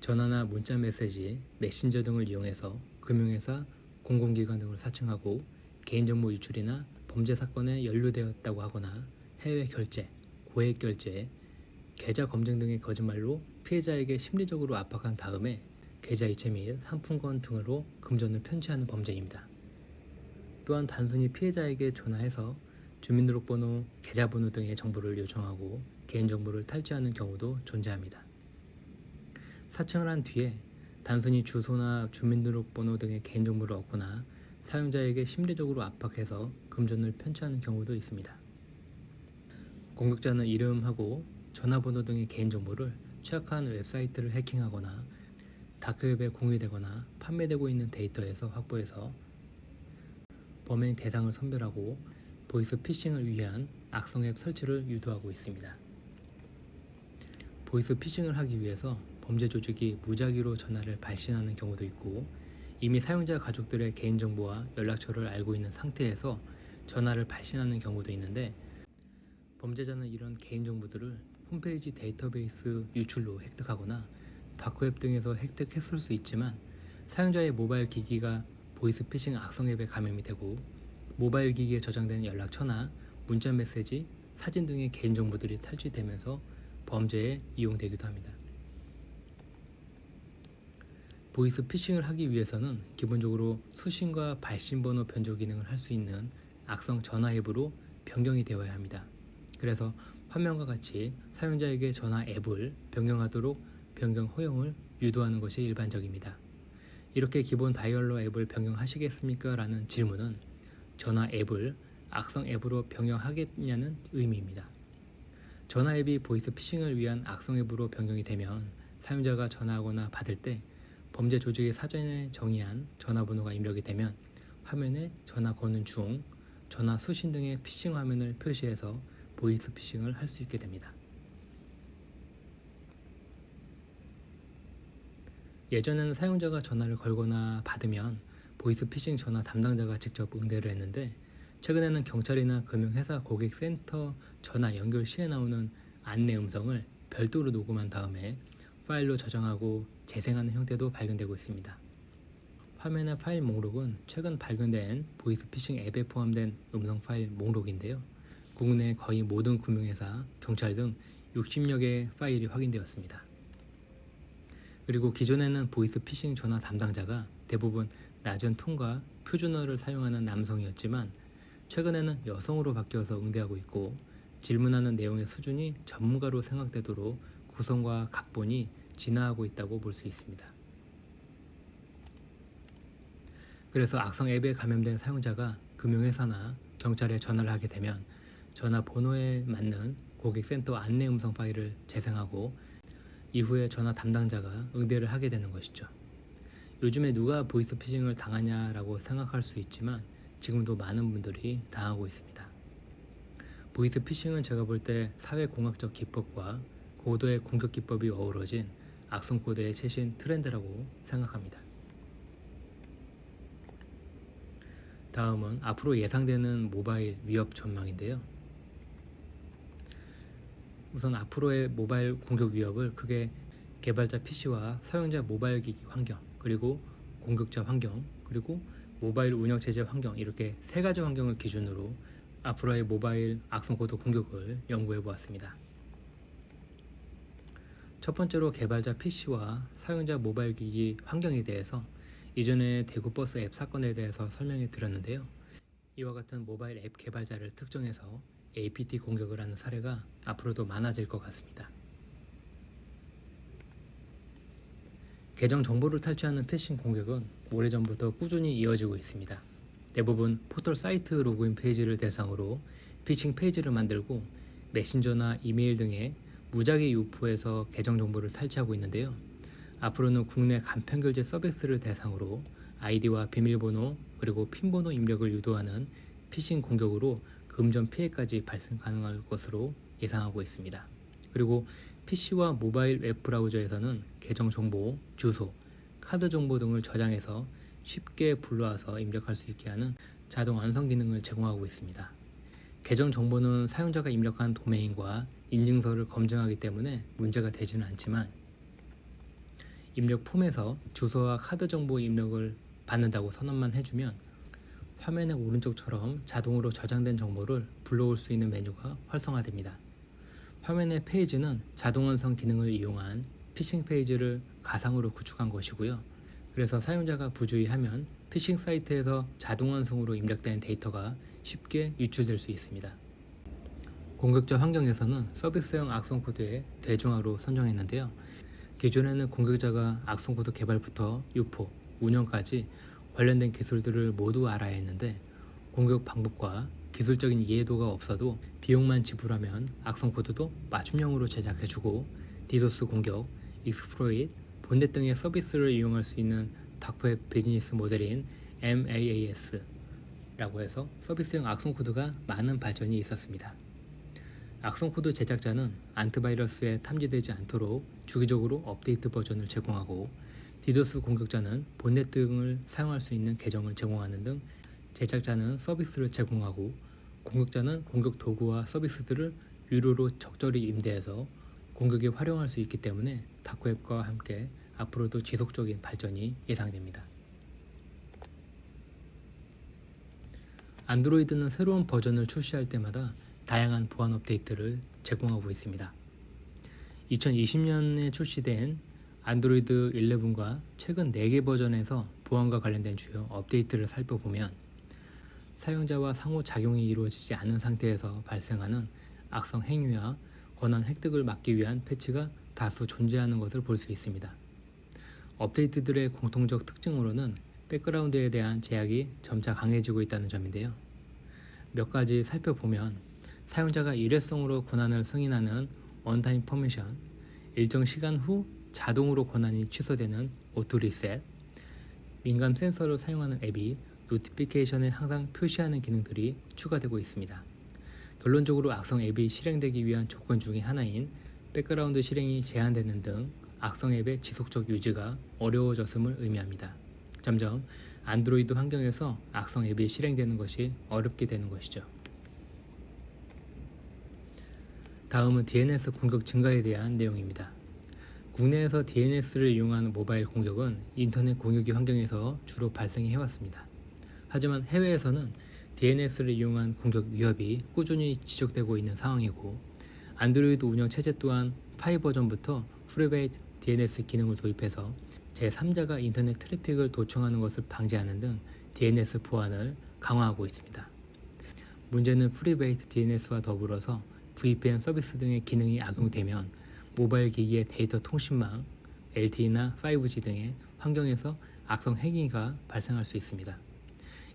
전화나 문자 메시지, 메신저 등을 이용해서 금융회사, 공공기관 등을 사칭하고 개인정보 유출이나 범죄 사건에 연루되었다고 하거나 해외 결제, 고액 결제, 계좌 검증 등의 거짓말로 피해자에게 심리적으로 압박한 다음에 계좌 이체 및 상품권 등으로 금전을 편취하는 범죄입니다. 또한 단순히 피해자에게 전화해서 주민등록번호, 계좌번호 등의 정보를 요청하고 개인정보를 탈취하는 경우도 존재합니다. 사칭을 한 뒤에 단순히 주소나 주민등록번호 등의 개인정보를 얻거나 사용자에게 심리적으로 압박해서 금전을 편취하는 경우도 있습니다. 공격자는 이름하고 전화번호 등의 개인정보를 취약한 웹사이트를 해킹하거나 다크웹에 공유되거나 판매되고 있는 데이터에서 확보해서 범행 대상을 선별하고 보이스 피싱을 위한 악성 앱 설치를 유도하고 있습니다. 보이스 피싱을 하기 위해서 범죄 조직이 무작위로 전화를 발신하는 경우도 있고 이미 사용자 가족들의 개인정보와 연락처를 알고 있는 상태에서 전화를 발신하는 경우도 있는데 범죄자는 이런 개인정보들을 홈페이지 데이터베이스 유출로 획득하거나 다크웹 등에서 획득했을 수 있지만 사용자의 모바일 기기가 보이스피싱 악성 앱에 감염이 되고 모바일 기기에 저장된 연락처나 문자 메시지, 사진 등의 개인정보들이 탈취되면서 범죄에 이용되기도 합니다. 보이스피싱을 하기 위해서는 기본적으로 수신과 발신 번호 변조 기능을 할 수 있는 악성 전화 앱으로 변경이 되어야 합니다. 그래서 화면과 같이 사용자에게 전화 앱을 변경하도록 변경 허용을 유도하는 것이 일반적입니다. 이렇게 기본 다이얼러 앱을 변경하시겠습니까? 라는 질문은 전화 앱을 악성 앱으로 변경하겠냐는 의미입니다. 전화 앱이 보이스 피싱을 위한 악성 앱으로 변경이 되면 사용자가 전화하거나 받을 때 범죄 조직이 사전에 정의한 전화번호가 입력이 되면 화면에 전화 거는 중, 전화 수신 등의 피싱 화면을 표시해서 보이스 피싱을 할 수 있게 됩니다. 예전에는 사용자가 전화를 걸거나 받으면 보이스 피싱 전화 담당자가 직접 응대를 했는데 최근에는 경찰이나 금융회사 고객센터 전화 연결 시에 나오는 안내 음성을 별도로 녹음한 다음에 파일로 저장하고 재생하는 형태도 발견되고 있습니다. 화면의 파일 목록은 최근 발견된 보이스피싱 앱에 포함된 음성 파일 목록인데요. 국내 거의 모든 금융회사, 경찰 등 60여 개의 파일이 확인되었습니다. 그리고 기존에는 보이스피싱 전화 담당자가 대부분 낮은 톤과 표준어를 사용하는 남성이었지만 최근에는 여성으로 바뀌어서 응대하고 있고 질문하는 내용의 수준이 전문가로 생각되도록 구성과 각본이 진화하고 있다고 볼 수 있습니다. 그래서 악성 앱에 감염된 사용자가 금융회사나 경찰에 전화를 하게 되면 전화 번호에 맞는 고객센터 안내 음성 파일을 재생하고 이후에 전화 담당자가 응대를 하게 되는 것이죠. 요즘에 누가 보이스피싱을 당하냐라고 생각할 수 있지만 지금도 많은 분들이 당하고 있습니다. 보이스피싱은 제가 볼 때 사회공학적 기법과 고도의 공격 기법이 어우러진 악성 코드의 최신 트렌드라고 생각합니다. 다음은 앞으로 예상되는 모바일 위협 전망인데요. 우선 앞으로의 모바일 공격 위협을 크게 개발자 PC와 사용자 모바일 기기 환경, 그리고 공격자 환경, 그리고 모바일 운영체제 환경 이렇게 세 가지 환경을 기준으로 앞으로의 모바일 악성 코드 공격을 연구해 보았습니다. 첫 번째로 개발자 PC와 사용자 모바일 기기 환경에 대해서 이전에 대구버스 앱 사건에 대해서 설명해 드렸는데요. 이와 같은 모바일 앱 개발자를 특정해서 APT 공격을 하는 사례가 앞으로도 많아질 것 같습니다. 계정 정보를 탈취하는 피싱 공격은 오래전부터 꾸준히 이어지고 있습니다. 대부분 포털 사이트 로그인 페이지를 대상으로 피싱 페이지를 만들고 메신저나 이메일 등의 무작위 유포해서 계정 정보를 탈취하고 있는데요. 앞으로는 국내 간편결제 서비스를 대상으로 아이디와 비밀번호 그리고 핀번호 입력을 유도하는 피싱 공격으로 금전 피해까지 발생 가능할 것으로 예상하고 있습니다. 그리고 PC와 모바일 웹 브라우저에서는 계정 정보, 주소, 카드 정보 등을 저장해서 쉽게 불러와서 입력할 수 있게 하는 자동 완성 기능을 제공하고 있습니다. 계정 정보는 사용자가 입력한 도메인과 인증서를 검증하기 때문에 문제가 되지는 않지만 입력 폼에서 주소와 카드 정보 입력을 받는다고 선언만 해주면 화면의 오른쪽처럼 자동으로 저장된 정보를 불러올 수 있는 메뉴가 활성화됩니다. 화면의 페이지는 자동 완성 기능을 이용한 피싱 페이지를 가상으로 구축한 것이고요. 그래서 사용자가 부주의하면 피싱 사이트에서 자동 완성으로 입력된 데이터가 쉽게 유출될 수 있습니다. 공격자 환경에서는 서비스형 악성 코드의 대중화로 선정했는데요. 기존에는 공격자가 악성 코드 개발부터 유포, 운영까지 관련된 기술들을 모두 알아야 했는데 공격 방법과 기술적인 이해도가 없어도 비용만 지불하면 악성 코드도 맞춤형으로 제작해주고 디도스 공격, 익스플로이트, 본넷 등의 서비스를 이용할 수 있는 다크웹 비즈니스 모델인 MAAS라고 해서 서비스형 악성 코드가 많은 발전이 있었습니다. 악성 코드 제작자는 안티바이러스에 탐지되지 않도록 주기적으로 업데이트 버전을 제공하고 디도스 공격자는 본넷 등을 사용할 수 있는 계정을 제공하는 등 제작자는 서비스를 제공하고 공격자는 공격 도구와 서비스들을 유료로 적절히 임대해서 공격에 활용할 수 있기 때문에 다크웹과 함께 앞으로도 지속적인 발전이 예상됩니다. 안드로이드는 새로운 버전을 출시할 때마다 다양한 보안 업데이트를 제공하고 있습니다. 2020년에 출시된 안드로이드 11과 최근 4개 버전에서 보안과 관련된 주요 업데이트를 살펴보면 사용자와 상호작용이 이루어지지 않은 상태에서 발생하는 악성 행위와 권한 획득을 막기 위한 패치가 다수 존재하는 것을 볼 수 있습니다. 업데이트들의 공통적 특징으로는 백그라운드에 대한 제약이 점차 강해지고 있다는 점인데요. 몇 가지 살펴보면 사용자가 일회성으로 권한을 승인하는 원타임 퍼미션, 일정 시간 후 자동으로 권한이 취소되는 오토 리셋, 민감 센서를 사용하는 앱이 노티피케이션을 항상 표시하는 기능들이 추가되고 있습니다. 결론적으로 악성 앱이 실행되기 위한 조건 중의 하나인 백그라운드 실행이 제한되는 등 악성 앱의 지속적 유지가 어려워졌음을 의미합니다. 점점 안드로이드 환경에서 악성 앱이 실행되는 것이 어렵게 되는 것이죠. 다음은 DNS 공격 증가에 대한 내용입니다. 국내에서 DNS를 이용한 모바일 공격은 인터넷 공유기 환경에서 주로 발생해 해왔습니다. 하지만 해외에서는 DNS를 이용한 공격 위협이 꾸준히 지적되고 있는 상황이고 안드로이드 운영 체제 또한 5 버전부터 프리베이트 DNS 기능을 도입해서 제3자가 인터넷 트래픽을 도청하는 것을 방지하는 등 DNS 보안을 강화하고 있습니다. 문제는 프리베이트 DNS와 더불어서 VPN 서비스 등의 기능이 악용되면 모바일 기기의 데이터 통신망, LTE나 5G 등의 환경에서 악성 행위가 발생할 수 있습니다.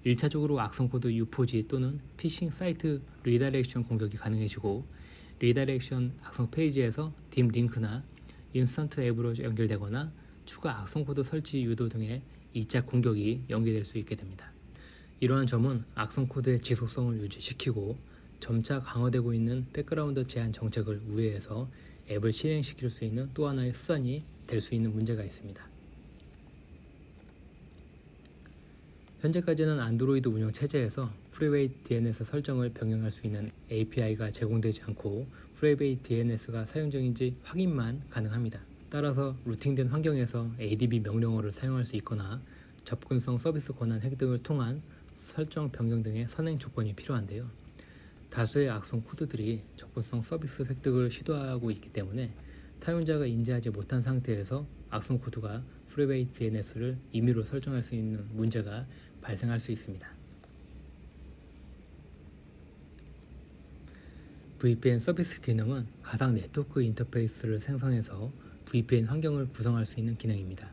1차적으로 악성 코드 유포지 또는 피싱 사이트 리다이렉션 공격이 가능해지고 리다이렉션 악성 페이지에서 딥 링크나 인스턴트 앱으로 연결되거나 추가 악성 코드 설치 유도 등의 2차 공격이 연계될 수 있게 됩니다. 이러한 점은 악성 코드의 지속성을 유지시키고 점차 강화되고 있는 백그라운드 제한 정책을 우회해서 앱을 실행시킬 수 있는 또 하나의 수단이 될 수 있는 문제가 있습니다. 현재까지는 안드로이드 운영 체제에서 프리베이트 DNS 설정을 변경할 수 있는 API가 제공되지 않고 프리베이트 DNS가 사용 중인지 확인만 가능합니다. 따라서 루팅된 환경에서 ADB 명령어를 사용할 수 있거나 접근성 서비스 권한 획득을 통한 설정 변경 등의 선행 조건이 필요한데요. 다수의 악성 코드들이 접근성 서비스 획득을 시도하고 있기 때문에 사용자가 인지하지 못한 상태에서 악성 코드가 프리베이트 DNS를 임의로 설정할 수 있는 문제가 발생할 수 있습니다. VPN 서비스 기능은 가상 네트워크 인터페이스를 생성해서 VPN 환경을 구성할 수 있는 기능입니다.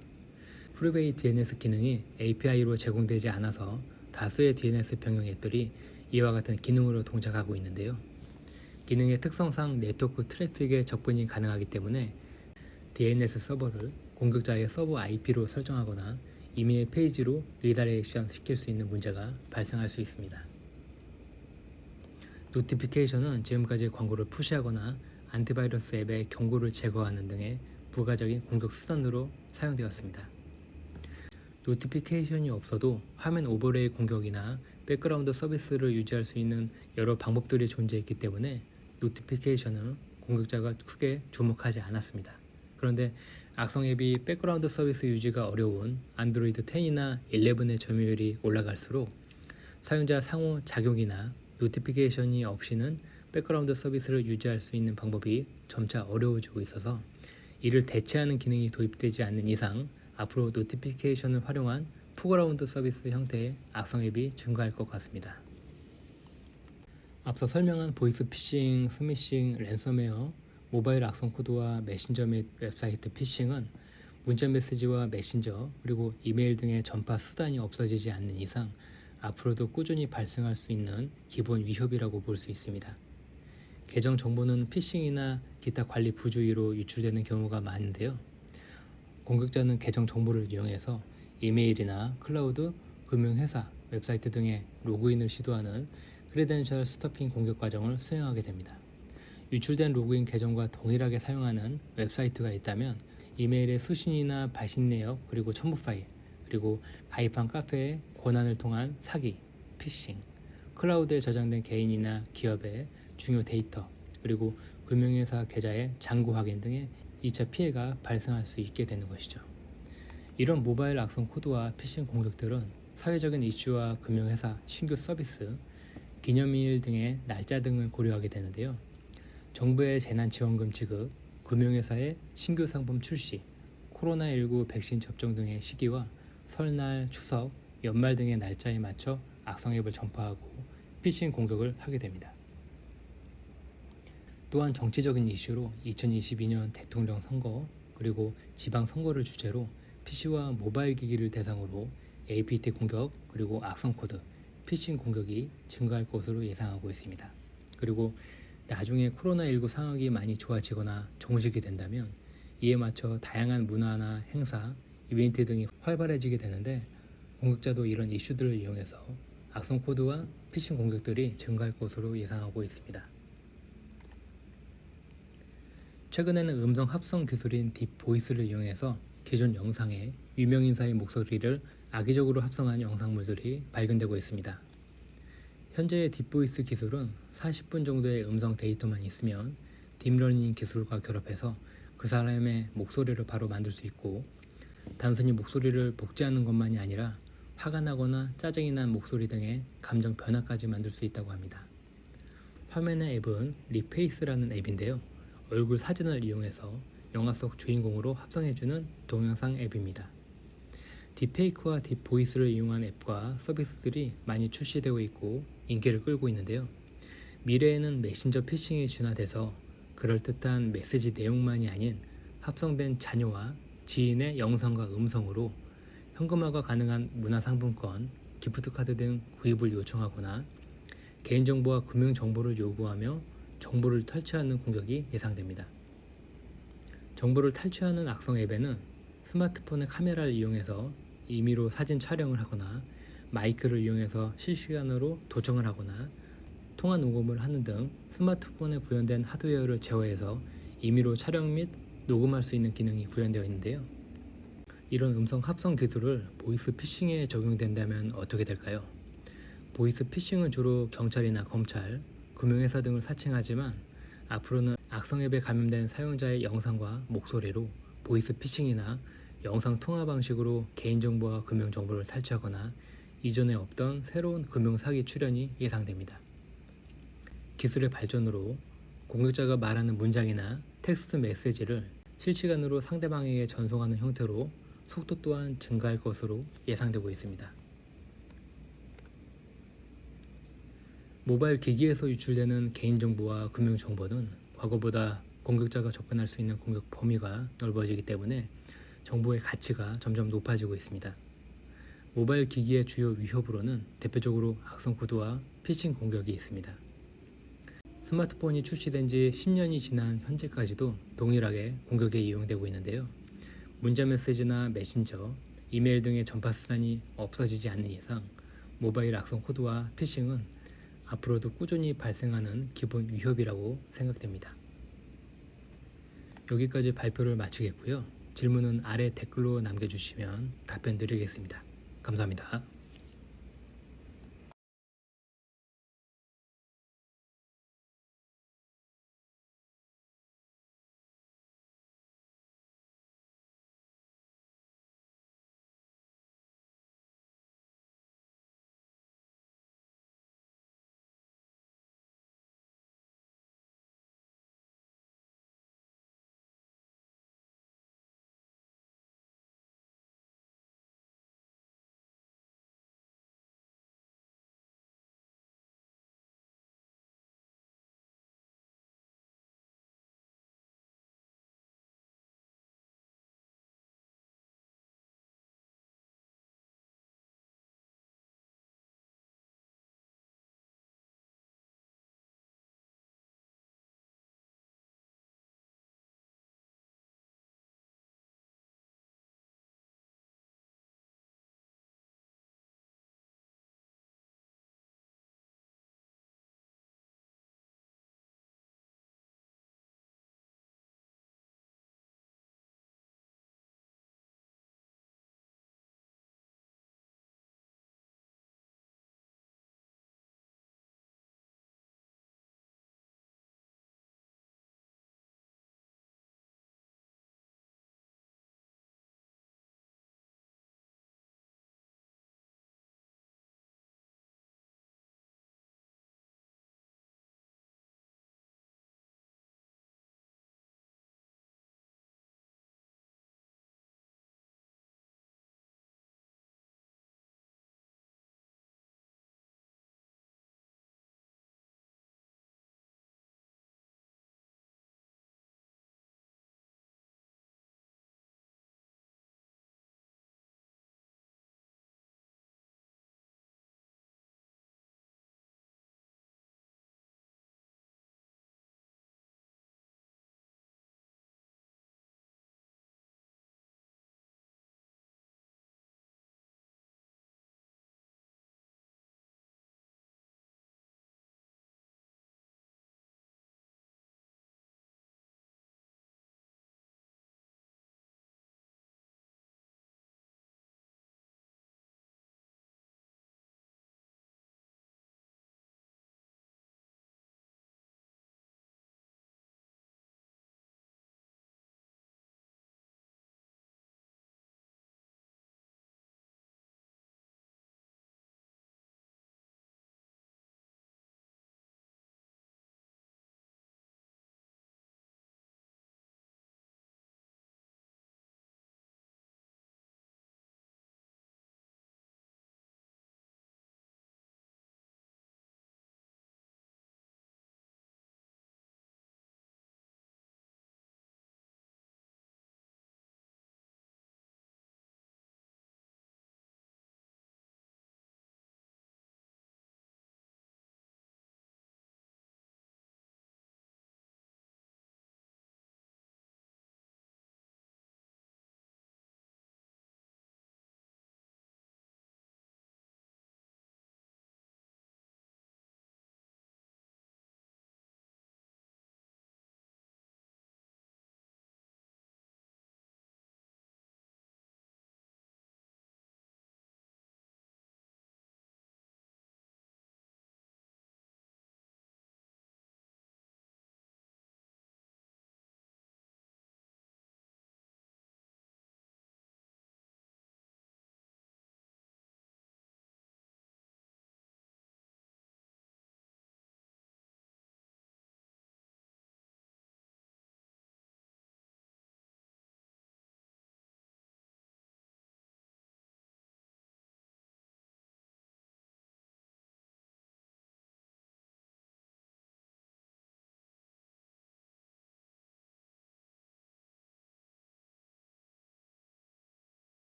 프리웨이 DNS 기능이 API로 제공되지 않아서 다수의 DNS 변경 앱들이 이와 같은 기능으로 동작하고 있는데요. 기능의 특성상 네트워크 트래픽에 접근이 가능하기 때문에 DNS 서버를 공격자의 서버 IP로 설정하거나 이메일 페이지로 리다이렉션 시킬 수 있는 문제가 발생할 수 있습니다. 노티피케이션은 지금까지 광고를 푸시하거나 안티바이러스 앱의 경고를 제거하는 등의 부가적인 공격 수단으로 사용되었습니다. 노티피케이션이 없어도 화면 오버레이 공격이나 백그라운드 서비스를 유지할 수 있는 여러 방법들이 존재했기 때문에 노티피케이션은 공격자가 크게 주목하지 않았습니다. 그런데 악성 앱이 백그라운드 서비스 유지가 어려운 안드로이드 10이나 11의 점유율이 올라갈수록 사용자 상호 작용이나 노티피케이션이 없이는 백그라운드 서비스를 유지할 수 있는 방법이 점차 어려워지고 있어서 이를 대체하는 기능이 도입되지 않는 이상 앞으로 노티피케이션을 활용한 포그라운드 서비스 형태의 악성 앱이 증가할 것 같습니다. 앞서 설명한 보이스피싱, 스미싱, 랜섬웨어, 모바일 악성 코드와 메신저 및 웹사이트 피싱은 문자 메시지와 메신저 그리고 이메일 등의 전파 수단이 없어지지 않는 이상 앞으로도 꾸준히 발생할 수 있는 기본 위협이라고 볼 수 있습니다. 계정 정보는 피싱이나 기타 관리 부주의로 유출되는 경우가 많은데요. 공격자는 계정 정보를 이용해서 이메일이나 클라우드, 금융회사, 웹사이트 등의 로그인을 시도하는 크레덴셜 스토핑 공격 과정을 수행하게 됩니다. 유출된 로그인 계정과 동일하게 사용하는 웹사이트가 있다면 이메일의 수신이나 발신 내역 그리고 첨부 파일 그리고 가입한 카페의 권한을 통한 사기, 피싱, 클라우드에 저장된 개인이나 기업의 중요 데이터 그리고 금융회사 계좌의 잔고 확인 등의 2차 피해가 발생할 수 있게 되는 것이죠. 이런 모바일 악성 코드와 피싱 공격들은 사회적인 이슈와 금융회사 신규 서비스, 기념일 등의 날짜 등을 고려하게 되는데요. 정부의 재난지원금 지급, 금융회사의 신규 상품 출시, 코로나19 백신 접종 등의 시기와 설날, 추석, 연말 등의 날짜에 맞춰 악성 앱을 전파하고 피싱 공격을 하게 됩니다. 또한 정치적인 이슈로 2022년 대통령 선거 그리고 지방 선거를 주제로 PC와 모바일 기기를 대상으로 APT 공격 그리고 악성 코드, 피싱 공격이 증가할 것으로 예상하고 있습니다. 그리고 나중에 코로나19 상황이 많이 좋아지거나 종식이 된다면 이에 맞춰 다양한 문화나 행사, 이벤트 등이 활발해지게 되는데 공격자도 이런 이슈들을 이용해서 악성 코드와 피싱 공격들이 증가할 것으로 예상하고 있습니다. 최근에는 음성 합성 기술인 딥보이스를 이용해서 기존 영상에 유명인사의 목소리를 악의적으로 합성한 영상물들이 발견되고 있습니다. 현재의 딥보이스 기술은 40분 정도의 음성 데이터만 있으면 딥러닝 기술과 결합해서 그 사람의 목소리를 바로 만들 수 있고 단순히 목소리를 복제하는 것만이 아니라 화가 나거나 짜증이 난 목소리 등의 감정 변화까지 만들 수 있다고 합니다. 화면의 앱은 리페이스라는 앱인데요. 얼굴 사진을 이용해서 영화 속 주인공으로 합성해주는 동영상 앱입니다. 딥페이크와 딥보이스를 이용한 앱과 서비스들이 많이 출시되고 있고 인기를 끌고 있는데요. 미래에는 메신저 피싱이 진화돼서 그럴듯한 메시지 내용만이 아닌 합성된 자녀와 지인의 영상과 음성으로 현금화가 가능한 문화상품권, 기프트카드 등 구입을 요청하거나 개인정보와 금융정보를 요구하며 정보를 탈취하는 공격이 예상됩니다. 정보를 탈취하는 악성 앱에는 스마트폰의 카메라를 이용해서 임의로 사진 촬영을 하거나 마이크를 이용해서 실시간으로 도청을 하거나 통화 녹음을 하는 등 스마트폰에 구현된 하드웨어를 제어해서 임의로 촬영 및 녹음할 수 있는 기능이 구현되어 있는데요. 이런 음성 합성 기술을 보이스 피싱에 적용된다면 어떻게 될까요? 보이스 피싱은 주로 경찰이나 검찰, 금융회사 등을 사칭하지만 앞으로는 악성 앱에 감염된 사용자의 영상과 목소리로 보이스 피싱이나 영상 통화 방식으로 개인정보와 금융정보를 탈취하거나 이전에 없던 새로운 금융사기 출현이 예상됩니다. 기술의 발전으로 공격자가 말하는 문장이나 텍스트 메시지를 실시간으로 상대방에게 전송하는 형태로 속도 또한 증가할 것으로 예상되고 있습니다. 모바일 기기에서 유출되는 개인정보와 금융정보는 과거보다 공격자가 접근할 수 있는 공격 범위가 넓어지기 때문에 정보의 가치가 점점 높아지고 있습니다. 모바일 기기의 주요 위협으로는 대표적으로 악성 코드와 피싱 공격이 있습니다. 스마트폰이 출시된 지 10년이 지난 현재까지도 동일하게 공격에 이용되고 있는데요. 문자 메시지나 메신저, 이메일 등의 전파 수단이 없어지지 않는 이상 모바일 악성 코드와 피싱은 앞으로도 꾸준히 발생하는 기본 위협이라고 생각됩니다. 여기까지 발표를 마치겠고요. 질문은 아래 댓글로 남겨주시면 답변 드리겠습니다. 감사합니다.